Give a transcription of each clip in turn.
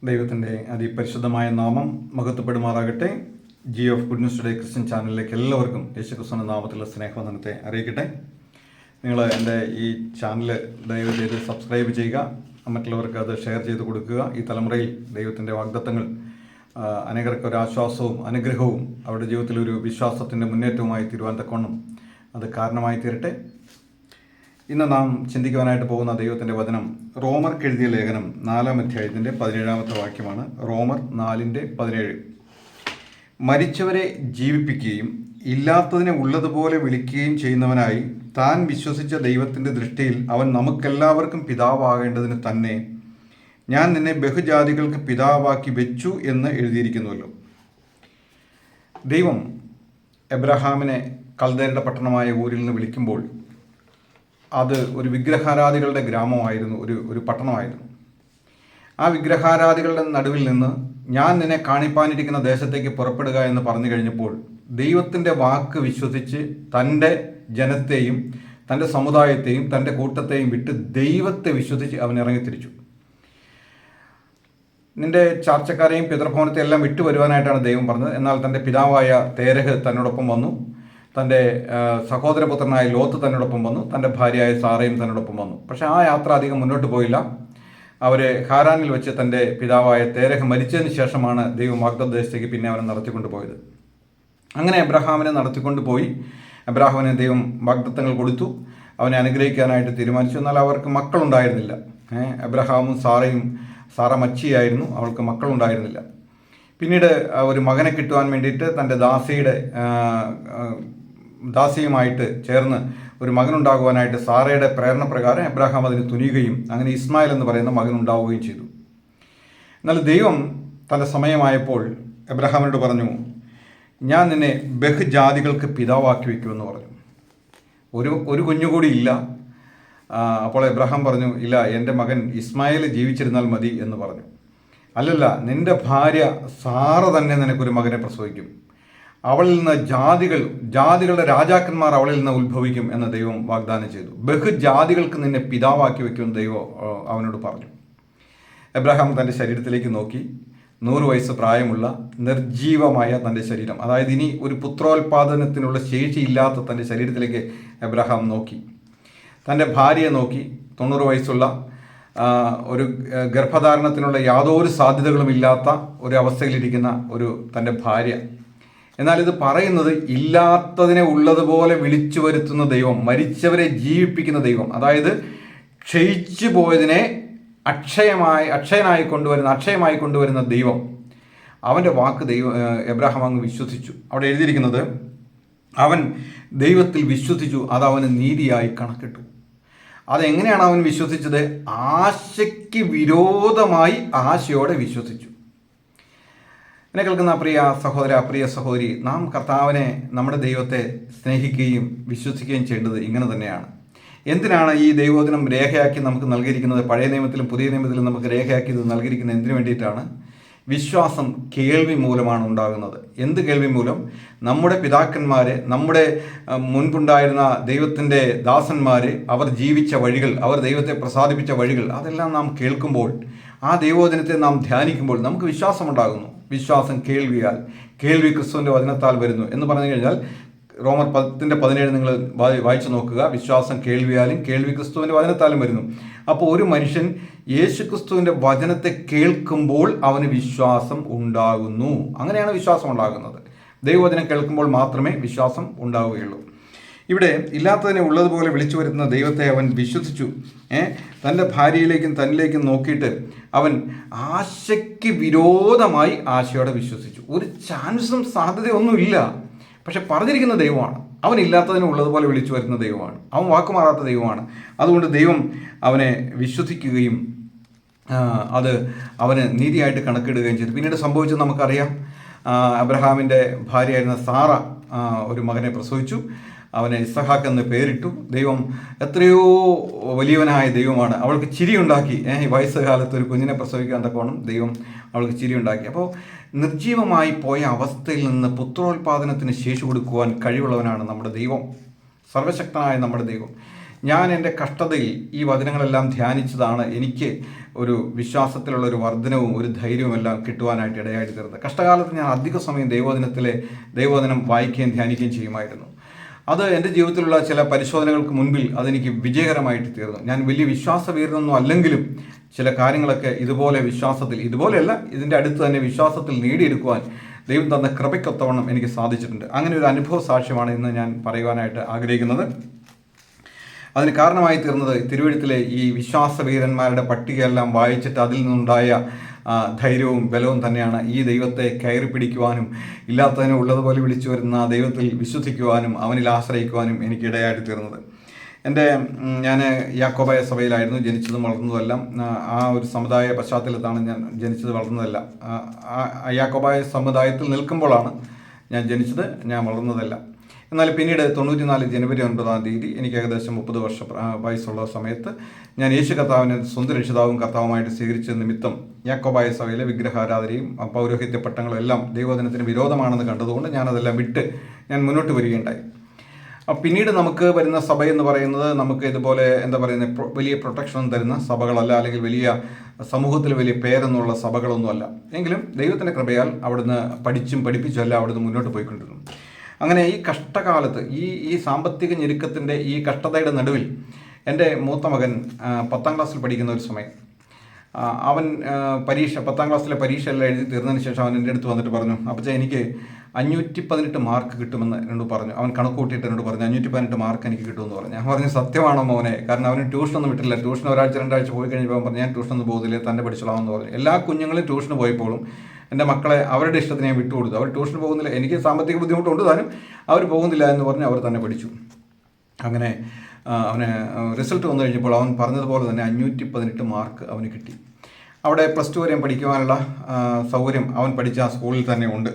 ദൈവത്തിൻ്റെ അതിപരിശുദ്ധമായ നാമം മഹത്വപ്പെടുമാറാകട്ടെ. Good news today Christian ചാനലിലേക്ക് എല്ലാവർക്കും യേശുക്രിസ്തുവിന്റെ നാമത്തിലുള്ള സ്നേഹവന്ദനത്തെ അറിയിക്കട്ടെ. നിങ്ങൾ എൻ്റെ ഈ ചാനൽ ദയവ് ചെയ്ത് സബ്സ്ക്രൈബ് ചെയ്യുക, മറ്റുള്ളവർക്ക് അത് ഷെയർ ചെയ്ത് കൊടുക്കുക. ഈ തലമുറയിൽ ദൈവത്തിൻ്റെ വാഗ്ദത്തങ്ങൾ അനേകർക്ക് ഒരു ആശ്വാസവും അനുഗ്രഹവും അവരുടെ ജീവിതത്തിലൊരു വിശ്വാസത്തിൻ്റെ മുന്നേറ്റവുമായി തീരുവാൻ തക്കവണ്ണം അത് കാരണമായി തീരട്ടെ. ഇന്ന് നാം ചിന്തിക്കുവാനായിട്ട് പോകുന്ന ദൈവത്തിൻ്റെ വചനം റോമർക്ക് എഴുതിയ ലേഖനം 4-ാം അധ്യായത്തിൻ്റെ 17-ാമത്തെ വാക്യമാണ്. റോമർ 4:17. മരിച്ചവരെ ജീവിപ്പിക്കുകയും ഇല്ലാത്തതിനെ ഉള്ളതുപോലെ വിളിക്കുകയും ചെയ്യുന്നവനായി താൻ വിശ്വസിച്ച ദൈവത്തിൻ്റെ ദൃഷ്ടിയിൽ അവൻ നമുക്കെല്ലാവർക്കും പിതാവാകേണ്ടതിന് തന്നെ ഞാൻ നിന്നെ ബഹുജാതികൾക്ക് പിതാവാക്കി വെച്ചു എന്ന് എഴുതിയിരിക്കുന്നുവല്ലോ. ദൈവം എബ്രഹാമിനെ കൽദയരുടെ പട്ടണമായ ഊരിൽ നിന്ന് വിളിക്കുമ്പോൾ അത് ഒരു വിഗ്രഹാരാധികളുടെ ഗ്രാമമായിരുന്നു, ഒരു പട്ടണമായിരുന്നു. ആ വിഗ്രഹാരാധികളുടെ നടുവിൽ നിന്ന് ഞാൻ നിന്നെ കാണിപ്പാനിരിക്കുന്ന ദേശത്തേക്ക് പുറപ്പെടുക എന്ന് പറഞ്ഞു കഴിഞ്ഞപ്പോൾ ദൈവത്തിൻ്റെ വാക്ക് വിശ്വസിച്ച് തൻ്റെ ജനത്തെയും തൻ്റെ സമുദായത്തെയും തൻ്റെ കൂട്ടത്തെയും വിട്ട് ദൈവത്തെ വിശ്വസിച്ച് അവൻ ഇറങ്ങിത്തിരിച്ചു. നിന്റെ ചാർച്ചക്കാരെയും പിതൃഭവനത്തെ എല്ലാം വിട്ടു വരുവാനായിട്ടാണ് ദൈവം പറഞ്ഞത്. എന്നാൽ തൻ്റെ പിതാവായ തേരഹ് തന്നോടൊപ്പം വന്നു, തൻ്റെ സഹോദരപുത്രനായ ലോത്ത് തന്നോടൊപ്പം വന്നു, തൻ്റെ ഭാര്യയായ സാറയും തന്നോടൊപ്പം വന്നു. പക്ഷേ ആ യാത്ര അധികം മുന്നോട്ട് പോയില്ല. അവരെ ഹാരാനിൽ വെച്ച് തൻ്റെ പിതാവായ തേരഹ് മരിച്ചതിന് ശേഷമാണ് ദൈവം വാഗ്ദത്ത ദേശത്തേക്ക് പിന്നെ അവനെ നടത്തിക്കൊണ്ട് പോയത്. അങ്ങനെ എബ്രഹാമിനെ നടത്തിക്കൊണ്ട് പോയി. എബ്രഹാമിന് ദൈവം വാഗ്ദത്തങ്ങൾ കൊടുത്തു, അവനെ അനുഗ്രഹിക്കാനായിട്ട് തീരുമാനിച്ചു. എന്നാൽ അവർക്ക് മക്കളുണ്ടായിരുന്നില്ല. എബ്രഹാമും സാറ മച്ചിയായിരുന്നു, അവൾക്ക് മക്കളുണ്ടായിരുന്നില്ല. പിന്നീട് ഒരു മകനെ കിട്ടുവാൻ വേണ്ടിയിട്ട് തൻ്റെ ദാസിയുമായിട്ട് ചേർന്ന് ഒരു മകനുണ്ടാകുവാനായിട്ട് സാറയുടെ പ്രേരണ പ്രകാരം എബ്രഹാം അതിന് തുനിയുകയും അങ്ങനെ ഇസ്മായിൽ എന്ന് പറയുന്ന മകനുണ്ടാവുകയും ചെയ്തു. എന്നാൽ ദൈവം തൻ്റെ സമയമായപ്പോൾ എബ്രഹാമിനോട് പറഞ്ഞു, ഞാൻ നിന്നെ ബഹുജാതികൾക്ക് പിതാവാക്കി വയ്ക്കുമെന്ന് പറഞ്ഞു. ഒരു കുഞ്ഞുകൂടി ഇല്ല. അപ്പോൾ എബ്രഹാം പറഞ്ഞു, ഇല്ല, എൻ്റെ മകൻ ഇസ്മായിൽ ജീവിച്ചിരുന്നാൽ മതി എന്ന് പറഞ്ഞു. അല്ലല്ല, നിന്റെ ഭാര്യ സാറ തന്നെ നിനക്കൊരു മകനെ പ്രസവിക്കും, അവളിൽ നിന്ന് ജാതികളുടെ രാജാക്കന്മാർ അവളിൽ നിന്ന് ഉത്ഭവിക്കും എന്ന് ദൈവം വാഗ്ദാനം ചെയ്തു. ബഹുജാതികൾക്ക് നിന്നെ പിതാവാക്കി വയ്ക്കുമെന്ന് ദൈവം അവനോട് പറഞ്ഞു. എബ്രഹാം തൻ്റെ ശരീരത്തിലേക്ക് നോക്കി. 100 വയസ്സ് പ്രായമുള്ള നിർജീവമായ തൻ്റെ ശരീരം, അതായത് ഇനി ഒരു പുത്രോത്പാദനത്തിനുള്ള ശേഷിയില്ലാത്ത തൻ്റെ ശരീരത്തിലേക്ക് എബ്രഹാം നോക്കി. തൻ്റെ ഭാര്യയെ നോക്കി. 90 വയസ്സുള്ള ഒരു ഗർഭധാരണത്തിനുള്ള യാതൊരു സാധ്യതകളും ഇല്ലാത്ത ഒരു അവസ്ഥയിലിരിക്കുന്ന തൻ്റെ ഭാര്യ. എന്നാൽ ഇത് പറയുന്നത് ഇല്ലാത്തതിനെ ഉള്ളതുപോലെ വിളിച്ചു വരുത്തുന്ന ദൈവം, മരിച്ചവരെ ജീവിപ്പിക്കുന്ന ദൈവം, അതായത് ക്ഷയിച്ചു പോയതിനെ അക്ഷയമായി കൊണ്ടുവരുന്ന ദൈവം. അവൻ്റെ വാക്ക് എബ്രഹാം അങ്ങ് വിശ്വസിച്ചു. അവിടെ എഴുതിയിരിക്കുന്നത് അവൻ ദൈവത്തിൽ വിശ്വസിച്ചു, അത് അവന് നീതിയായി കണക്കിട്ടു. അതെങ്ങനെയാണ് അവൻ വിശ്വസിച്ചത്? ആശയ്ക്ക് വിരോധമായി ആശയോടെ വിശ്വസിച്ചു. എന്നെ കേൾക്കുന്ന പ്രിയ സഹോദര, പ്രിയ സഹോദരി, നാം കർത്താവിനെ, നമ്മുടെ ദൈവത്തെ സ്നേഹിക്കുകയും വിശ്വസിക്കുകയും ചെയ്യേണ്ടത് ഇങ്ങനെ തന്നെയാണ്. എന്തിനാണ് ഈ ദൈവവചനം രേഖയാക്കി നമുക്ക് നൽകിയിരിക്കുന്നത്? പഴയ നിയമത്തിലും പുതിയ നിയമത്തിലും നമുക്ക് രേഖയാക്കി ഇത് നൽകിയിരിക്കുന്നത് എന്തിനു വേണ്ടിയിട്ടാണ്? വിശ്വാസം കേൾവി മൂലമാണ് ഉണ്ടാകുന്നത്. എന്ത് കേൾവി മൂലം? നമ്മുടെ പിതാക്കന്മാർ, നമ്മുടെ മുൻപുണ്ടായിരുന്ന ദൈവത്തിൻ്റെ ദാസന്മാർ, അവർ ജീവിച്ച വഴികൾ, അവർ ദൈവത്തെ പ്രസാദിപ്പിച്ച വഴികൾ, അതെല്ലാം നാം കേൾക്കുമ്പോൾ, ആ ദൈവവചനത്തെ നാം ധ്യാനിക്കുമ്പോൾ നമുക്ക് വിശ്വാസമുണ്ടാകുന്നു. വിശ്വാസം കേൾവിയാൽ, കേൾവി ക്രിസ്തുവിൻ്റെ വചനത്താൽ വരുന്നു എന്ന് പറഞ്ഞു കഴിഞ്ഞാൽ റോമർ 10:17 നിങ്ങൾ വായിച്ചു നോക്കുക. വിശ്വാസം കേൾവിയാലും കേൾവി ക്രിസ്തുവിൻ്റെ വചനത്താലും വരുന്നു. അപ്പോൾ ഒരു മനുഷ്യൻ യേശു ക്രിസ്തുവിൻ്റെ വചനത്തെ കേൾക്കുമ്പോൾ അവന് വിശ്വാസം ഉണ്ടാകുന്നു. അങ്ങനെയാണ് വിശ്വാസം ഉണ്ടാകുന്നത്. ദൈവവചനം കേൾക്കുമ്പോൾ മാത്രമേ വിശ്വാസം ഉണ്ടാവുകയുള്ളൂ. ഇവിടെ ഇല്ലാത്തതിനെ ഉള്ളതുപോലെ വിളിച്ചു വരുത്തുന്ന ദൈവത്തെ അവൻ വിശ്വസിച്ചു. തൻ്റെ ഭാര്യയിലേക്കും തന്നിലേക്കും നോക്കിയിട്ട് അവൻ ആശയ്ക്ക് വിരോധമായി ആശയോടെ വിശ്വസിച്ചു. ഒരു ചാൻസും സാധ്യതയൊന്നുമില്ല. പക്ഷെ പറഞ്ഞിരിക്കുന്ന ദൈവമാണ്. അവനില്ലാത്തതിനെ ഉള്ളതുപോലെ വിളിച്ചു വരുന്ന ദൈവമാണ്. അവൻ വാക്കുമാറാത്ത ദൈവമാണ്. അതുകൊണ്ട് ദൈവം അവനെ വിശ്വസിക്കുകയും അത് അവന് നീതിയായിട്ട് കണക്കിടുകയും ചെയ്തു. പിന്നീട് സംഭവിച്ചത് നമുക്കറിയാം. അബ്രഹാമിൻ്റെ ഭാര്യയായിരുന്ന സാറ ഒരു മകനെ പ്രസവിച്ചു. അവനെ ഇസഹാക്ക് എന്ന് പേരിട്ടു. ദൈവം എത്രയോ വലിയവനായ ദൈവമാണ്. അവൾക്ക് ചിരിയുണ്ടാക്കി. വയസ്സുകാലത്ത് ഒരു കുഞ്ഞിനെ പ്രസവിക്കാൻ തക്കോണം ദൈവം അവൾക്ക് ചിരിയുണ്ടാക്കി. അപ്പോൾ നിർജീവമായി പോയ അവസ്ഥയിൽ നിന്ന് പുത്രോത്പാദനത്തിന് ശേഷി കൊടുക്കുവാൻ കഴിവുള്ളവനാണ് നമ്മുടെ ദൈവം, സർവശക്തനായ നമ്മുടെ ദൈവം. ഞാൻ എൻ്റെ കഷ്ടതയിൽ ഈ വചനങ്ങളെല്ലാം ധ്യാനിച്ചതാണ് എനിക്ക് ഒരു വിശ്വാസത്തിലുള്ള ഒരു വർധനവും ഒരു ധൈര്യവും എല്ലാം കിട്ടുവാനായിട്ട് ഇടയായിട്ട് തീർന്നത്. കഷ്ടകാലത്ത് ഞാൻ അധിക സമയം ദൈവവചനം വായിക്കുകയും ധ്യാനിക്കുകയും ചെയ്യുമായിരുന്നു. അത് എൻ്റെ ജീവിതത്തിലുള്ള ചില പരിശോധനകൾക്ക് മുൻപിൽ അതെനിക്ക് വിജയകരമായിട്ട് തീർന്നു. ഞാൻ വലിയ വിശ്വാസവീരനൊന്നും അല്ലെങ്കിലും ചില കാര്യങ്ങളൊക്കെ ഇതുപോലെയല്ല ഇതിൻ്റെ അടുത്ത് തന്നെ വിശ്വാസത്തിൽ നേടിയെടുക്കുവാൻ ദൈവം തന്ന കൃപയ്ക്കൊത്തവണ്ണം എനിക്ക് സാധിച്ചിട്ടുണ്ട്. അങ്ങനെ ഒരു അനുഭവ സാക്ഷ്യമാണ് ഇന്ന് ഞാൻ പറയുവാനായിട്ട് ആഗ്രഹിക്കുന്നത്. അതിന് കാരണമായി തീർന്നത് തിരുവെഴുത്തിലെ ഈ വിശ്വാസവീരന്മാരുടെ പട്ടികയെല്ലാം വായിച്ചിട്ട് അതിൽ നിന്നുണ്ടായ ധൈര്യവും ബലവും തന്നെയാണ് ഈ ദൈവത്തെ കയറി പിടിക്കുവാനും ഇല്ലാത്തതിനെ ഉള്ളതുപോലെ വിളിച്ചു വരുന്ന ദൈവത്തിൽ വിശ്വസിക്കുവാനും അവനിൽ ആശ്രയിക്കുവാനും എനിക്കിടയായിട്ട് തീർന്നത്. ഞാൻ യാക്കോബായ സഭയിലായിരുന്നു ജനിച്ചതും വളർന്നതെല്ലാം. ആ ഒരു സമുദായ പശ്ചാത്തലത്താണ് ഞാൻ ജനിച്ചത് വളർന്നതല്ല. യാക്കോബായ സമുദായത്തിൽ നിൽക്കുമ്പോഴാണ് ഞാൻ ജനിച്ചത്, ഞാൻ വളർന്നതല്ല. എന്നാൽ പിന്നീട് 94 ജനുവരി 9 എനിക്ക് ഏകദേശം 30 വയസ്സുള്ള സമയത്ത് ഞാൻ യേശു കർത്താവിനെ സ്വന്തം രക്ഷിതാവും കർത്താവുമായിട്ട് സ്വീകരിച്ച നിമിത്തം യാക്കോബായ സഭയിലെ വിഗ്രഹാരാധനയും പൗരോഹിത്യ പട്ടങ്ങളും എല്ലാം ദൈവവചനത്തിന് വിരോധമാണെന്ന് കണ്ടതുകൊണ്ട് ഞാനതെല്ലാം വിട്ട് ഞാൻ മുന്നോട്ട് വരികയുണ്ടായി. പിന്നീട് നമുക്ക് വരുന്ന സഭ എന്ന് പറയുന്നത് നമുക്ക് ഇതുപോലെ വലിയ പ്രൊട്ടക്ഷൻ തരുന്ന സഭകളല്ല, അല്ലെങ്കിൽ വലിയ സമൂഹത്തിൽ വലിയ പേരെന്നുള്ള സഭകളൊന്നുമല്ല. എങ്കിലും ദൈവത്തിൻ്റെ കൃപയാൽ അവിടുന്ന് പഠിപ്പിച്ചല്ല അവിടുന്ന് മുന്നോട്ട് പോയിക്കൊണ്ടിരുന്നു. അങ്ങനെ ഈ കഷ്ടകാലത്ത് ഈ സാമ്പത്തിക ഞെരുക്കത്തിൻ്റെ ഈ കഷ്ടതയുടെ നടുവിൽ എൻ്റെ മൂത്ത മകൻ 10ാം ക്ലാസ്സിൽ പഠിക്കുന്ന ഒരു സമയം അവൻ 10ാം ക്ലാസ്സിലെ പരീക്ഷയെല്ലാം എഴുതി തീർന്നതിന് ശേഷം അവൻ എൻ്റെ അടുത്ത് വന്നിട്ട് പറഞ്ഞു, അപ്പച്ചാ എനിക്ക് 518 മാർക്ക് കിട്ടുമെന്ന് എന്നോട് പറഞ്ഞു. അവൻ കണക്ക് കൂട്ടിയിട്ട് എന്നോട് പറഞ്ഞു 518 മാർക്ക് എനിക്ക് കിട്ടുമെന്ന് പറഞ്ഞു. ഞാൻ പറഞ്ഞു, സത്യമാണോ മോനെ? കാരണം അവന് ട്യൂഷനൊന്നും വിട്ടില്ല. ട്യൂഷൻ ഒരാഴ്ച 2 ആഴ്ച പോയി കഴിഞ്ഞപ്പോൾ പറഞ്ഞു ഞാൻ ട്യൂഷനൊന്നും പോകുന്നില്ല, തന്നെ പഠിച്ചോളാമെന്ന് പറഞ്ഞു. എല്ലാ കുഞ്ഞുങ്ങളും ട്യൂഷന് പോയപ്പോഴും എൻ്റെ മക്കളെ അവരുടെ ഇഷ്ടത്തിന് ഞാൻ വിട്ടുകൊടുത്തു. അവർ ട്യൂഷന് പോകുന്നില്ല, എനിക്ക് സാമ്പത്തിക ബുദ്ധിമുട്ടുണ്ട് താനും, അവർ പോകുന്നില്ല എന്ന് പറഞ്ഞ് അവർ തന്നെ പഠിച്ചു. അങ്ങനെ അവന് റിസൾട്ട് വന്നു കഴിഞ്ഞപ്പോൾ അവൻ പറഞ്ഞതുപോലെ തന്നെ 518 മാർക്ക് അവന് കിട്ടി. അവിടെ +2 വരെയും പഠിക്കുവാനുള്ള സൗകര്യം അവൻ പഠിച്ച ആ സ്കൂളിൽ തന്നെ ഉണ്ട്.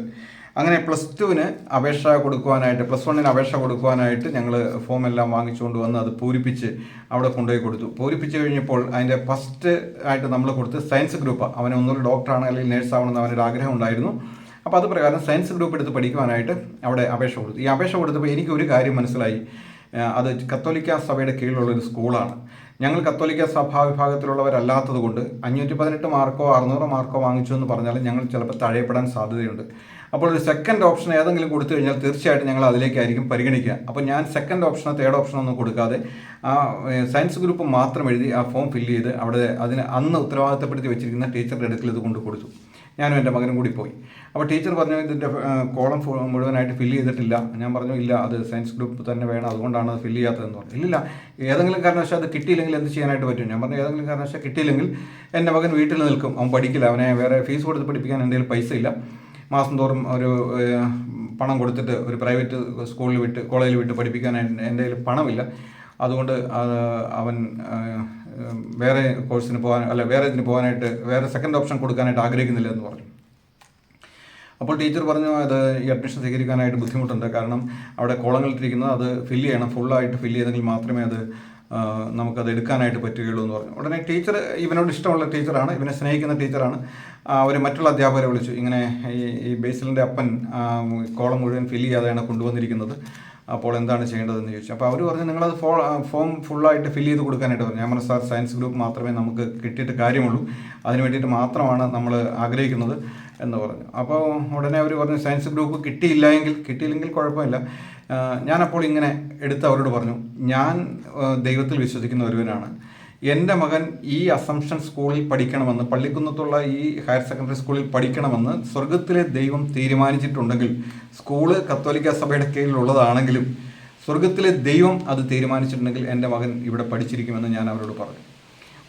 അങ്ങനെ +2-ന് അപേക്ഷ കൊടുക്കുവാനായിട്ട്, +1-ന് അപേക്ഷ കൊടുക്കുവാനായിട്ട് ഞങ്ങൾ ഫോം എല്ലാം വാങ്ങിച്ചുകൊണ്ട് വന്ന് അത് പൂരിപ്പിച്ച് അവിടെ കൊണ്ടുപോയി കൊടുത്തു. പൂരിപ്പിച്ച് കഴിഞ്ഞപ്പോൾ അതിൻ്റെ ഫസ്റ്റ് ആയിട്ട് നമ്മൾ കൊടുത്ത് സയൻസ് ഗ്രൂപ്പ്. അവന് ഒന്നുകൂടി ഡോക്ടറാണ് അല്ലെങ്കിൽ നേഴ്സ് ആവണമെന്ന് അവനൊരു ആഗ്രഹം ഉണ്ടായിരുന്നു. അപ്പോൾ അത് പ്രകാരം സയൻസ് ഗ്രൂപ്പ് എടുത്ത് പഠിക്കുവാനായിട്ട് അവിടെ അപേക്ഷ കൊടുത്തു. ഈ അപേക്ഷ കൊടുത്തപ്പോൾ എനിക്കൊരു കാര്യം മനസ്സിലായി. അത് കത്തോലിക്ക സഭയുടെ കീഴിലുള്ളൊരു സ്കൂളാണ്. ഞങ്ങൾ കത്തോലിക്ക സഭാ വിഭാഗത്തിലുള്ളവരല്ലാത്തത് കൊണ്ട് 518 മാർക്കോ 600 മാർക്കോ വാങ്ങിച്ചു എന്ന് പറഞ്ഞാൽ ഞങ്ങൾ ചിലപ്പോൾ തഴയപ്പെടാൻ സാധ്യതയുണ്ട്. അപ്പോൾ ഒരു സെക്കൻഡ് ഓപ്ഷൻ ഏതെങ്കിലും കൊടുത്തു കഴിഞ്ഞാൽ തീർച്ചയായിട്ടും ഞങ്ങൾ അതിലേക്കായിരിക്കും പരിഗണിക്കുക. അപ്പോൾ ഞാൻ സെക്കൻഡ് ഓപ്ഷനോ തേർഡ് ഓപ്ഷനോ ഒന്നും കൊടുക്കാതെ ആ സയൻസ് ഗ്രൂപ്പ് മാത്രം എഴുതി ആ ഫോം ഫില്ല് ചെയ്ത് അവിടെ അതിന് അന്ന് ഉത്തരവാദിത്തപ്പെടുത്തി വെച്ചിരിക്കുന്ന ടീച്ചറുടെ അടുക്കൽ ഇത് കൊണ്ട് കൊടുത്തു. ഞാനും എൻ്റെ മകനും കൂടി പോയി. അപ്പോൾ ടീച്ചർ പറഞ്ഞു ഇതിൻ്റെ കോളം മുഴുവനായിട്ട് ഫില്ല് ചെയ്തിട്ടില്ല. ഞാൻ പറഞ്ഞു ഇല്ല, അത് സയൻസ് ഗ്രൂപ്പ് തന്നെ വേണം, അതുകൊണ്ടാണ് അത് ഫില്ല് ചെയ്യാത്തതെന്ന് പറഞ്ഞു. ഇല്ല, ഏതെങ്കിലും കാരണവശാൽ അത് കിട്ടിയില്ലെങ്കിൽ എന്ത് ചെയ്യാനായിട്ട് പറ്റും? ഞാൻ പറഞ്ഞു ഏതെങ്കിലും കാരണവശാൽ കിട്ടിയില്ലെങ്കിൽ എൻ്റെ മകൻ വീട്ടിൽ നിൽക്കും, അവൻ പഠിക്കില്ല, അവനെ വേറെ ഫീസ് കൊടുത്ത് പഠിപ്പിക്കാൻ എൻ്റെ കയ്യിൽ പൈസ ഇല്ല. മാസം തോറും ഒരു പണം കൊടുത്തിട്ട് ഒരു പ്രൈവറ്റ് കോളേജിൽ വിട്ട് പഠിപ്പിക്കാൻ എൻ്റെ കയ്യിൽ പണമില്ല. അതുകൊണ്ട് അവൻ വേറെ കോഴ്സിന് വേറെ ഇതിന് പോകാനായിട്ട് വേറെ സെക്കൻഡ് ഓപ്ഷൻ കൊടുക്കാനായിട്ട് ആഗ്രഹിക്കുന്നില്ല എന്ന് പറഞ്ഞു. അപ്പോൾ ടീച്ചർ പറഞ്ഞു അത് ഈ അഡ്മിഷൻ സ്വീകരിക്കാനായിട്ട് ബുദ്ധിമുട്ടുണ്ട്. കാരണം അവിടെ കോളങ്ങളിട്ടിരിക്കുന്നത് അത് ഫില്ല് ചെയ്യണം, ഫുള്ളായിട്ട് ഫില്ല് ചെയ്തെങ്കിൽ മാത്രമേ അത് നമുക്കത് എടുക്കാനായിട്ട് പറ്റുകയുള്ളൂ എന്ന് പറഞ്ഞു. ഉടനെ ടീച്ചർ ഇവനോട് ഇഷ്ടമുള്ള ടീച്ചറാണ്, ഇവനെ സ്നേഹിക്കുന്ന ടീച്ചറാണ്. അവർ മറ്റുള്ള അധ്യാപകരെ വിളിച്ചു, ഇങ്ങനെ ഈ ബേസിലിൻ്റെ അപ്പൻ കോളം മുഴുവൻ ഫില്ല് ചെയ്യാതെയാണ് കൊണ്ടുവന്നിരിക്കുന്നത്, അപ്പോൾ എന്താണ് ചെയ്യേണ്ടതെന്ന് ചോദിച്ചു. അപ്പോൾ അവർ പറഞ്ഞു നിങ്ങളത് ഫോം ഫുള്ളായിട്ട് ഫില്ല് ചെയ്ത് കൊടുക്കാനായിട്ട് പറഞ്ഞു. ഞാൻ പറഞ്ഞു സാർ സയൻസ് ഗ്രൂപ്പ് മാത്രമേ നമുക്ക് കിട്ടിയിട്ട് കാര്യമുള്ളൂ, അതിന് വേണ്ടിയിട്ട് മാത്രമാണ് നമ്മൾ ആഗ്രഹിക്കുന്നത് എന്ന് പറഞ്ഞു. അപ്പോൾ ഉടനെ അവർ പറഞ്ഞു സയൻസ് ഗ്രൂപ്പ് കിട്ടിയില്ലെങ്കിൽ കുഴപ്പമില്ല. ഞാനപ്പോൾ ഇങ്ങനെ എടുത്ത് അവരോട് പറഞ്ഞു, ഞാൻ ദൈവത്തിൽ വിശ്വസിക്കുന്ന ഒരുവനാണ്. എൻ്റെ മകൻ ഈ അസംഷൻ സ്കൂളിൽ പഠിക്കണമെന്ന്, പള്ളിക്കുന്നത്തുള്ള ഈ ഹയർ സെക്കൻഡറി സ്കൂളിൽ പഠിക്കണമെന്ന് സ്വർഗത്തിലെ ദൈവം തീരുമാനിച്ചിട്ടുണ്ടെങ്കിൽ, സ്കൂള് കത്തോലിക്ക സഭയുടെ കീഴിലുള്ളതാണെങ്കിലും സ്വർഗത്തിലെ ദൈവം അത് തീരുമാനിച്ചിട്ടുണ്ടെങ്കിൽ എൻ്റെ മകൻ ഇവിടെ പഠിച്ചിരിക്കുമെന്ന് ഞാൻ അവരോട് പറഞ്ഞു.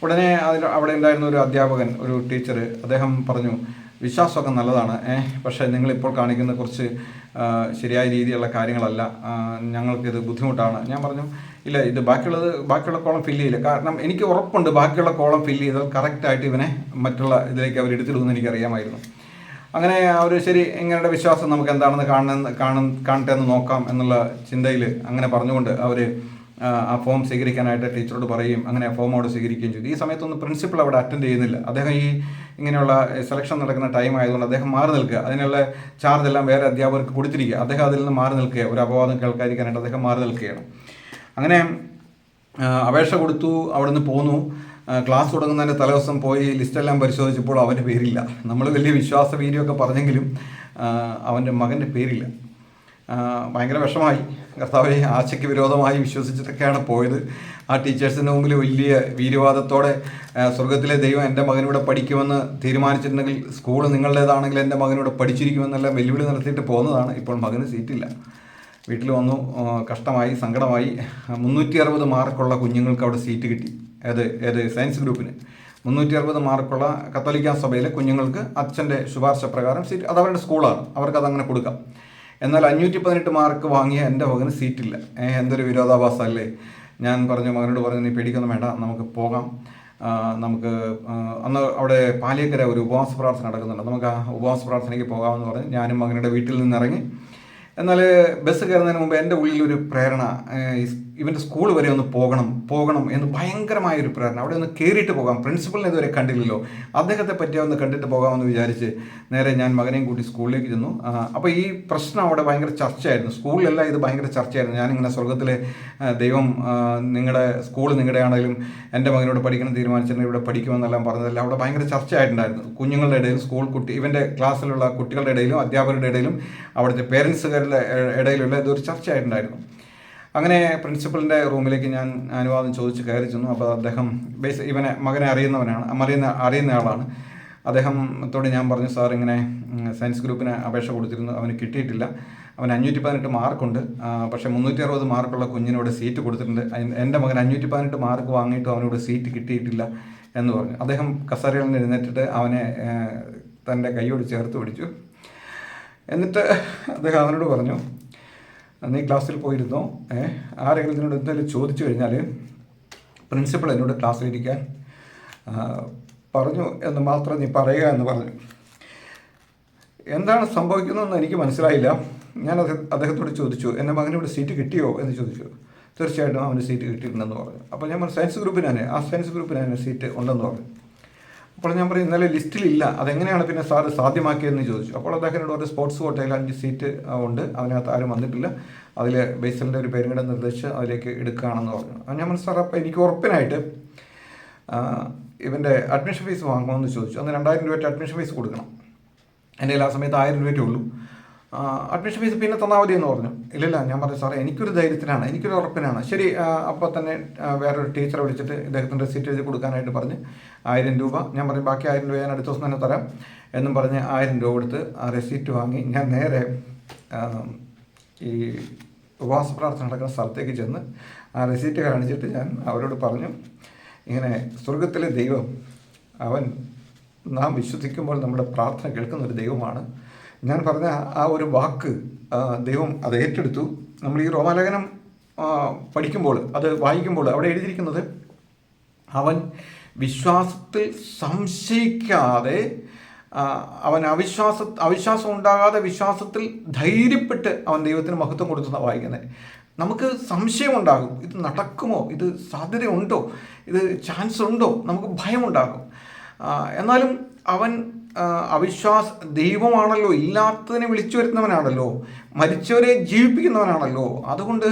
ഉടനെ അവിടെ ഉണ്ടായിരുന്ന ഒരു അധ്യാപകൻ, ഒരു ടീച്ചർ, അദ്ദേഹം പറഞ്ഞു വിശ്വാസമൊക്കെ നല്ലതാണ്, പക്ഷേ നിങ്ങളിപ്പോൾ കാണിക്കുന്ന കുറച്ച് ശരിയായ രീതിയിലുള്ള കാര്യങ്ങളല്ല, ഞങ്ങൾക്കിത് ബുദ്ധിമുട്ടാണ്. ഞാൻ പറഞ്ഞു ഇല്ല, ഇത് ബാക്കിയുള്ള കോളം ഫില്ല് ചെയ്യില്ല, കാരണം എനിക്ക് ഉറപ്പുണ്ട് ബാക്കിയുള്ള കോളം ഫില്ല് ചെയ്താൽ കറക്റ്റായിട്ട് ഇവനെ മറ്റുള്ള ഇതിലേക്ക് അവർ എടുത്തിടുമെന്ന് എനിക്കറിയാമായിരുന്നു. അങ്ങനെ അവർ ശരി, ഇങ്ങനെയുള്ള വിശ്വാസം നമുക്ക് എന്താണെന്ന് കാണട്ടെ എന്ന് നോക്കാം എന്നുള്ള ചിന്തയിൽ അങ്ങനെ പറഞ്ഞുകൊണ്ട് അവർ ആ ഫോം സ്വീകരിക്കാനായിട്ട് ടീച്ചറോട് പറയുകയും അങ്ങനെ ഫോം അവിടെ സ്വീകരിക്കുകയും ചെയ്തു. ഈ സമയത്തൊന്നും പ്രിൻസിപ്പൾ അവിടെ അറ്റൻഡ് ചെയ്യുന്നില്ല. അദ്ദേഹം ഇങ്ങനെയുള്ള സെലക്ഷൻ നടക്കുന്ന ടൈം ആയതുകൊണ്ട് അദ്ദേഹം മാറി നിൽക്കുക, അതിനുള്ള ചാർജ് എല്ലാം വേറെ അധ്യാപകർക്ക് കൊടുത്തിരിക്കുക. അദ്ദേഹം അതിൽ നിന്ന് മാറി നിൽക്കുക, ഒരു അപവാദം കേൾക്കാതിരിക്കാനായിട്ട് അദ്ദേഹം മാറി നിൽക്കുകയാണ്. അങ്ങനെ അപേക്ഷ കൊടുത്തു, അവിടെ നിന്ന് പോന്നു. ക്ലാസ് തുടങ്ങുന്നതിൻ്റെ തലേദിവസം പോയി ലിസ്റ്റെല്ലാം പരിശോധിച്ചപ്പോൾ അവൻ്റെ പേരില്ല. നമ്മൾ വലിയ വിശ്വാസ വീര്യമൊക്കെ പറഞ്ഞെങ്കിലും അവൻ്റെ മകൻ്റെ പേരില്ല. ഭയങ്കര വിഷമായി. കർത്താവെ, ആശയ്ക്ക് വിരോധമായി വിശ്വസിച്ചിട്ടൊക്കെയാണ് പോയത്. ആ ടീച്ചേഴ്സിൻ്റെ മുമ്പിൽ വലിയ വീരവാദത്തോടെ സ്വർഗത്തിലെ ദൈവം എൻ്റെ മകനിവിടെ പഠിക്കുമെന്ന് തീരുമാനിച്ചിട്ടുണ്ടെങ്കിൽ സ്കൂൾ നിങ്ങളുടേതാണെങ്കിൽ എൻ്റെ മകനിവിടെ പഠിച്ചിരിക്കുമെന്നെല്ലാം വെല്ലുവിളി നടത്തിയിട്ട് പോകുന്നതാണ്. ഇപ്പോൾ മകന് സീറ്റില്ല. വീട്ടിൽ വന്നു, കഷ്ടമായി, സങ്കടമായി. 360 മാർക്കുള്ള കുഞ്ഞുങ്ങൾക്ക് അവിടെ സീറ്റ് കിട്ടി. ഏത് സയൻസ് ഗ്രൂപ്പിന് 360 മാർക്കുള്ള കത്തോലിക്ക സഭയിലെ കുഞ്ഞുങ്ങൾക്ക് അച്ഛൻ്റെ ശുപാർശ പ്രകാരം സീറ്റ്. അത് അവരുടെ സ്കൂളാണ്, അവർക്കതങ്ങനെ കൊടുക്കാം. എന്നാൽ 518 മാർക്ക് വാങ്ങിയ എൻ്റെ മകന് സീറ്റില്ല. എന്തൊരു വിരോധാഭാസമല്ലേ. ഞാൻ മകനോട് പറഞ്ഞു, നീ പേടിക്കൊന്നും വേണ്ട, നമുക്ക് പോകാം. നമുക്ക് അന്ന് അവിടെ പാലിയക്കര ഒരു ഉപവാസ പ്രാർത്ഥന നടക്കുന്നുണ്ട്, നമുക്ക് ആ ഉപവാസ പ്രാർത്ഥനയ്ക്ക് പോകാമെന്ന് പറഞ്ഞ് ഞാനും മകനുടെ വീട്ടിൽ നിന്നിറങ്ങി. എന്നാൽ ബസ് കയറുന്നതിന് മുമ്പ് എൻ്റെ ഉള്ളിലൊരു പ്രേരണ, ഇവൻ്റെ സ്കൂൾ വരെ ഒന്ന് പോകണം എന്ന് ഭയങ്കരമായൊരു പ്രേരണ. അവിടെ ഒന്ന് കയറിയിട്ട് പോകാം, പ്രിൻസിപ്പളിനെ ഇതുവരെ കണ്ടില്ലല്ലോ, അദ്ദേഹത്തെ പറ്റി ഒന്ന് കണ്ടിട്ട് പോകാമെന്ന് വിചാരിച്ച് നേരെ ഞാൻ മകനെയും കൂട്ടി സ്കൂളിലേക്ക് ചെന്നു. അപ്പോൾ ഈ പ്രശ്നം അവിടെ ഭയങ്കര ചർച്ചയായിരുന്നു. സ്കൂളിലെല്ലാം ഇത് ഭയങ്കര ചർച്ചയായിരുന്നു. ഞാനിങ്ങനെ സ്വർഗത്തിലെ ദൈവം നിങ്ങളുടെ സ്കൂൾ നിങ്ങളുടെ ആണെങ്കിലും എൻ്റെ മകനോട് പഠിക്കണം തീരുമാനിച്ചിട്ടുണ്ടെങ്കിൽ ഇവിടെ പഠിക്കുമെന്നെല്ലാം പറഞ്ഞതെല്ലാം അവിടെ ഭയങ്കര ചർച്ചയായിട്ടുണ്ടായിരുന്നു. കുഞ്ഞുങ്ങളുടെ ഇടയിൽ, സ്കൂൾ ഇവൻ്റെ ക്ലാസ്സിലുള്ള കുട്ടികളുടെ ഇടയിലും അധ്യാപകരുടെ ഇടയിലും അവിടുത്തെ പേരൻസുകാരുടെ ഇടയിലുള്ള ഇതൊരു ചർച്ചയായിട്ടുണ്ടായിരുന്നു. അങ്ങനെ പ്രിൻസിപ്പളിൻ്റെ റൂമിലേക്ക് ഞാൻ അനുവാദം ചോദിച്ച് കയറി ചെന്നു. അപ്പോൾ അദ്ദേഹം മകനെ അറിയുന്ന ആളാണ്. അദ്ദേഹത്തോട് ഞാൻ പറഞ്ഞു, സാർ ഇങ്ങനെ സയൻസ് ഗ്രൂപ്പിന് അപേക്ഷ കൊടുത്തിരുന്നു, അവന് കിട്ടിയിട്ടില്ല. അവന് 518 മാർക്കുണ്ട്, പക്ഷേ 360 മാർക്കുള്ള കുഞ്ഞിനോട് സീറ്റ് കൊടുത്തിട്ടുണ്ട്. എൻ്റെ മകൻ 518 മാർക്ക് വാങ്ങിയിട്ടും അവനോട് സീറ്റ് കിട്ടിയിട്ടില്ല എന്ന് പറഞ്ഞു. അദ്ദേഹം കസേരയിൽ നിന്ന് എഴുന്നേറ്റിട്ട് അവനെ തൻ്റെ കൈയോട് ചേർത്ത് പിടിച്ചു. എന്നിട്ട് അദ്ദേഹം അവനോട് പറഞ്ഞു, നീ ക്ലാസ്സിൽ പോയിരുന്നോ, ആരെങ്കിലും എന്നോട് എന്തെങ്കിലും ചോദിച്ചു കഴിഞ്ഞാൽ പ്രിൻസിപ്പൾ എന്നോട് ക്ലാസ്സിലിരിക്കാൻ പറഞ്ഞു എന്ന് മാത്രം നീ പറയുക എന്ന് പറഞ്ഞു. എന്താണ് സംഭവിക്കുന്നതെന്ന് എനിക്ക് മനസ്സിലായില്ല. ഞാൻ അദ്ദേഹത്തോട് ചോദിച്ചു, എൻ്റെ മകനിവിടെ സീറ്റ് കിട്ടിയോ എന്ന് ചോദിച്ചു. തീർച്ചയായിട്ടും അവന് സീറ്റ് കിട്ടിയിട്ടുണ്ടെന്ന് പറഞ്ഞു. അപ്പോൾ ഞാൻ സയൻസ് ഗ്രൂപ്പിന് സീറ്റ് ഉണ്ടെന്ന് പറഞ്ഞു. അപ്പോൾ ഞാൻ പറയും, ഇന്നലെ ലിസ്റ്റിലില്ല, അതെങ്ങനെയാണ് പിന്നെ സാറ് സാധ്യമാക്കിയതെന്ന് ചോദിച്ചു. അപ്പോൾ അദ്ദേഹത്തിനോട് ഒരു സ്പോർട്സ് കോട്ടയിൽ 5 സീറ്റ് ഉണ്ട്, അതിനകത്ത് ആരും വന്നിട്ടില്ല, അതിൽ ബേസലിൻ്റെ ഒരു പേരും കൂടെ നിർദ്ദേശിച്ച് അതിലേക്ക് എടുക്കുകയാണെന്ന് പറഞ്ഞു. ഞാൻ മനസ്സിലാക്കാം. അപ്പോൾ എനിക്ക് ഉറപ്പിനായിട്ട് ഇവൻ്റെ അഡ്മിഷൻ ഫീസ് വാങ്ങുമെന്ന് ചോദിച്ചു. അന്ന് 2000 രൂപ അഡ്മിഷൻ ഫീസ് കൊടുക്കണം. എൻ്റെ ആ സമയത്ത് 1000 രൂപയേ ഉള്ളൂ. അഡ്മിഷൻ ഫീസ് പിന്നെ തന്നാൽ മതി എന്ന് പറഞ്ഞു. ഇല്ലില്ല, ഞാൻ പറഞ്ഞു, സാറേ എനിക്കൊരു ധൈര്യത്തിനാണ്, എനിക്കൊരു ഉറപ്പിനാണ്. ശരി, അപ്പോൾ തന്നെ വേറൊരു ടീച്ചറെ വിളിച്ചിട്ട് ഇദ്ദേഹത്തിൻ്റെ സീറ്റ് എഴുതി കൊടുക്കാനായിട്ട് പറഞ്ഞ് 1000 രൂപ, ഞാൻ പറഞ്ഞു ബാക്കി 1000 രൂപ ഞാൻ അടുത്ത ദിവസം തന്നെ തരാം എന്നും പറഞ്ഞ് 1000 രൂപ കൊടുത്ത് ആ റെസീറ്റ് വാങ്ങി ഞാൻ നേരെ ഈ ഉപവാസ പ്രാർത്ഥന നടക്കുന്ന സ്ഥലത്തേക്ക് ചെന്ന് ആ റെസീറ്റ് കാണിച്ചിട്ട് ഞാൻ അവരോട് പറഞ്ഞു, ഇങ്ങനെ സ്വർഗത്തിലെ ദൈവം, അവൻ നാം വിശ്വസിക്കുമ്പോൾ നമ്മുടെ പ്രാർത്ഥന കേൾക്കുന്നൊരു ദൈവമാണ്. ഞാൻ പറഞ്ഞ ആ ഒരു വാക്ക് ദൈവം അത് ഏറ്റെടുത്തു. നമ്മൾ ഈ റോമാലേഖനം പഠിക്കുമ്പോൾ, അത് വായിക്കുമ്പോൾ അവിടെ എഴുതിയിരിക്കുന്നത്, അവൻ വിശ്വാസത്തിൽ സംശയിക്കാതെ, അവൻ അവിശ്വാസം ഉണ്ടാകാതെ വിശ്വാസത്തിൽ ധൈര്യപ്പെട്ട് അവൻ ദൈവത്തിന് മഹത്വം കൊടുത്തെന്നാണ് വായിക്കുന്നത്. നമുക്ക് സംശയമുണ്ടാകും, ഇത് നടക്കുമോ, ഇത് സാധ്യതയുണ്ടോ, ഇത് ചാൻസ് ഉണ്ടോ, നമുക്ക് ഭയമുണ്ടാകും. എന്നാലും അവൻ ദൈവമാണല്ലോ, ഇല്ലാത്തതിനെ വിളിച്ചു വരുന്നവനാണല്ലോ, മരിച്ചവരെ ജീവിപ്പിക്കുന്നവനാണല്ലോ. അതുകൊണ്ട്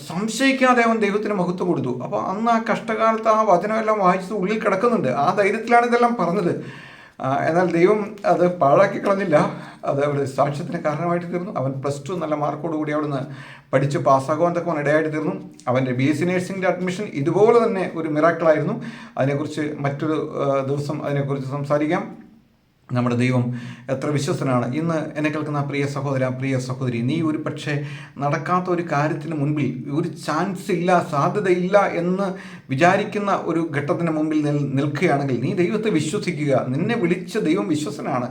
സംശയിക്കാതെ അവൻ ദൈവത്തിന് മഹത്വം കൊടുത്തു. അപ്പോൾ അന്ന് ആ കഷ്ടകാലത്ത് ആ വചനമെല്ലാം വായിച്ചത് ഉള്ളിൽ കിടക്കുന്നുണ്ട്. ആ ധൈര്യത്തിലാണ് ഇതെല്ലാം പറഞ്ഞത്. എന്നാൽ ദൈവം അത് പാഴാക്കി കളഞ്ഞില്ല. അത് അവിടെ സാക്ഷ്യത്തിന് കാരണമായിട്ട് തീർന്നു. അവൻ +2 നല്ല മാർക്കോടുകൂടി അവിടുന്ന് പഠിച്ച് പാസ്സാകുവാൻ തക്കവൻ ഇടയായിട്ട് തീർന്നു. അവൻ്റെ BSc നേഴ്സിംഗിൻ്റെ അഡ്മിഷൻ ഇതുപോലെ തന്നെ ഒരു മിറാക്കിളായിരുന്നു. അതിനെക്കുറിച്ച് മറ്റൊരു ദിവസം അതിനെക്കുറിച്ച് സംസാരിക്കാം. നമ്മുടെ ദൈവം എത്ര വിശ്വസനാണ്. ഇന്ന് എന്നെ കേൾക്കുന്ന പ്രിയ സഹോദര, പ്രിയ സഹോദരി, നീ ഒരു പക്ഷേ നടക്കാത്ത ഒരു കാര്യത്തിന് മുൻപിൽ, ഒരു ചാൻസ് ഇല്ല, സാധ്യതയില്ല എന്ന് വിചാരിക്കുന്ന ഒരു ഘട്ടത്തിന് മുമ്പിൽ നിൽക്കുകയാണെങ്കിൽ നീ ദൈവത്തെ വിശ്വസിക്കുക. നിന്നെ വിളിച്ച ദൈവം വിശ്വസനാണ്.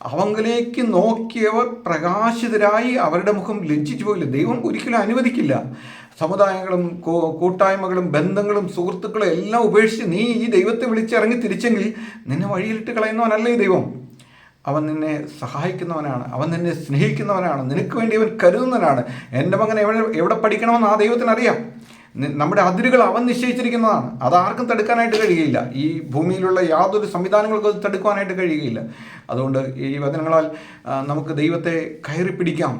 അവങ്കിലേക്ക് നോക്കിയവർ പ്രകാശിതരായി അവരുടെ മുഖം ലജ്ജിച്ചു പോയില്ല. ദൈവം ഒരിക്കലും അനുവദിക്കില്ല. സമുദായങ്ങളും കൂട്ടായ്മകളും ബന്ധങ്ങളും സുഹൃത്തുക്കളും എല്ലാം ഉപേക്ഷിച്ച് നീ ഈ ദൈവത്തെ വിളിച്ചിറങ്ങി തിരിച്ചെങ്കിൽ നിന്നെ വഴിയിലിട്ട് കളയുന്നവനല്ല ഈ ദൈവം. അവൻ നിന്നെ സഹായിക്കുന്നവനാണ്, അവൻ നിന്നെ സ്നേഹിക്കുന്നവനാണ്, നിനക്ക് വേണ്ടി അവൻ കരുതുന്നവനാണ്. എൻ്റെ മകൻ എവിടെ പഠിക്കണമെന്ന് ആ ദൈവത്തിനറിയാം. നമ്മുടെ അതിരുകൾ അവൻ നിശ്ചയിച്ചിരിക്കുന്നതാണ്. അതാർക്കും തടുക്കാനായിട്ട് കഴിയുകയില്ല. ഈ ഭൂമിയിലുള്ള യാതൊരു സംവിധാനങ്ങൾക്കും അത് തടുക്കാനായിട്ട് കഴിയുകയില്ല. അതുകൊണ്ട് ഈ വചനങ്ങളാൽ നമുക്ക് ദൈവത്തെ കയറി പിടിക്കാം,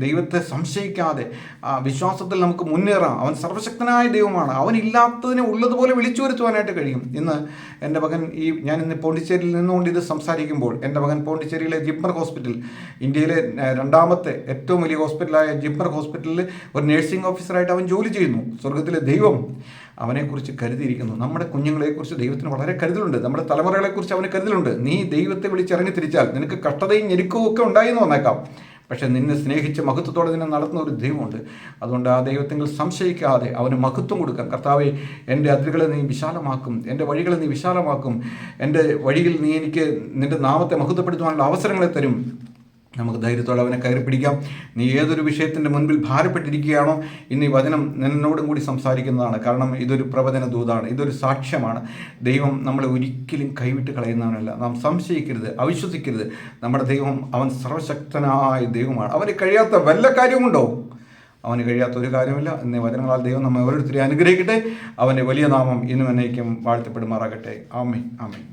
ദൈവത്തെ സംശയിക്കാതെ വിശ്വാസത്തിൽ നമുക്ക് മുന്നേറാം. അവൻ സർവശക്തനായ ദൈവമാണ്. അവനില്ലാത്തതിനെ ഉള്ളതുപോലെ വിളിച്ചു വരുത്തുവാനായിട്ട് കഴിയും. ഇന്ന് എൻ്റെ മകൻ ഞാൻ ഇന്ന് പോണ്ടിച്ചേരിയിൽ നിന്നുകൊണ്ട് ഇത് സംസാരിക്കുമ്പോൾ എൻ്റെ മകൻ പോണ്ടിച്ചേരിയിലെ ജിപ്മർ ഹോസ്പിറ്റൽ, ഇന്ത്യയിലെ രണ്ടാമത്തെ ഏറ്റവും വലിയ ഹോസ്പിറ്റലായ ജിപ്മർ ഹോസ്പിറ്റലിൽ ഒരു നഴ്സിംഗ് ഓഫീസറായിട്ട് അവൻ ജോലി ചെയ്യുന്നു. സ്വർഗത്തിലെ ദൈവം അവനെക്കുറിച്ച് കരുതിയിരിക്കുന്നു. നമ്മുടെ കുഞ്ഞുങ്ങളെക്കുറിച്ച് ദൈവത്തിന് വളരെ കരുതലുണ്ട്. നമ്മുടെ തലമുറകളെക്കുറിച്ച് അവന് കരുതലുണ്ട്. നീ ദൈവത്തെ വിളിച്ചിറങ്ങി തിരിച്ചാൽ നിനക്ക് കഷ്ടതയും ഞെരുക്കവും ഒക്കെ ഉണ്ടായെന്ന് വന്നേക്കാം, പക്ഷെ നിന്നെ സ്നേഹിച്ച് മഹത്വത്തോടെ നിന്നെ നടത്തുന്ന ഒരു ദൈവമുണ്ട്. അതുകൊണ്ട് ആ ദൈവത്തിൽ സംശയിക്കാതെ അവന് മഹത്വം കൊടുക്കാം. കർത്താവേ, എൻ്റെ അതിരുകളെ നീ വിശാലമാക്കും, എൻ്റെ വഴികളെ നീ വിശാലമാക്കും, എൻ്റെ വഴിയിൽ നീ എനിക്ക് നിൻ്റെ നാമത്തെ മഹത്വപ്പെടുത്തുവാനുള്ള അവസരങ്ങളെ തരും. നമുക്ക് ധൈര്യത്തോടെ അവനെ കയറി പിടിക്കാം. നീ ഏതൊരു വിഷയത്തിൻ്റെ മുൻപിൽ ഭാരപ്പെട്ടിരിക്കുകയാണോ, ഇന്ന് ഈ വചനം നിന്നോടും കൂടി സംസാരിക്കുന്നതാണ്. കാരണം ഇതൊരു പ്രവചന ദൂതാണ്, ഇതൊരു സാക്ഷ്യമാണ്. ദൈവം നമ്മളെ ഒരിക്കലും കൈവിട്ട് കളയുന്നവനല്ല. നാം സംശയിക്കരുത്, അവിശ്വസിക്കരുത്. നമ്മുടെ ദൈവം അവൻ സർവശക്തനായ ദൈവമാണ്. അവന് കഴിയാത്ത വല്ല കാര്യമുണ്ടോ? അവന് കഴിയാത്ത ഒരു കാര്യമില്ല. ഇന്ന് വചനങ്ങളാൽ ദൈവം നമ്മെ ഓരോരുത്തരെയും അനുഗ്രഹിക്കട്ടെ. അവൻ്റെ വലിയ നാമം ഇന്നും എന്നേക്കും വാഴ്ത്തപ്പെടുമാറാകട്ടെ. ആമേൻ, ആമേൻ.